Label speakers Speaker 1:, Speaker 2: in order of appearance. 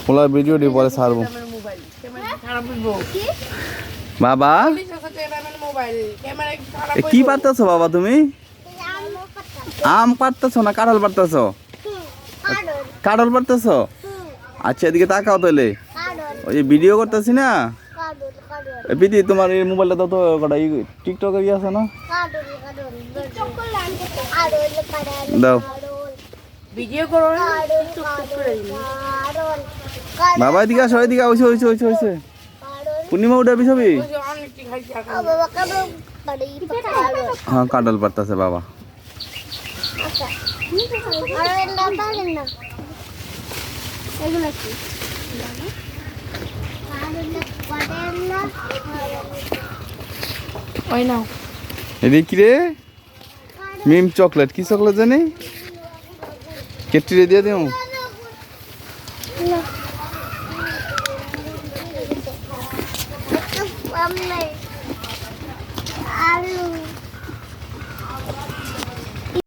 Speaker 1: পোলার ভিডিওটি পরে ছাড়বো। বাবা কি পারতেছো বাবা তুমি? আম পারতেছো না কাঁঠাল পারতেছো? কাঁঠাল পারতেছো? আচ্ছা এদিকে তাকাও তাহলে, ওই যে ভিডিও করতেছি না। বিদি তোমার এই মোবাইলটা দাও তো, কটা টিকটকে কি আছে না? দাও
Speaker 2: ভিডিও করো না।
Speaker 1: বাবা এদিকে আসো, এদিকে হইছে হইছে হইছে হইছে। পূর্ণিমা উঠাবি ছবি? হ্যাঁ কাঁঠাল পারতেছে বাবা। এদিকে কি রে? মিম চকলেট, কি চকলেট জানি? কেট্টি দিয়ে দিও।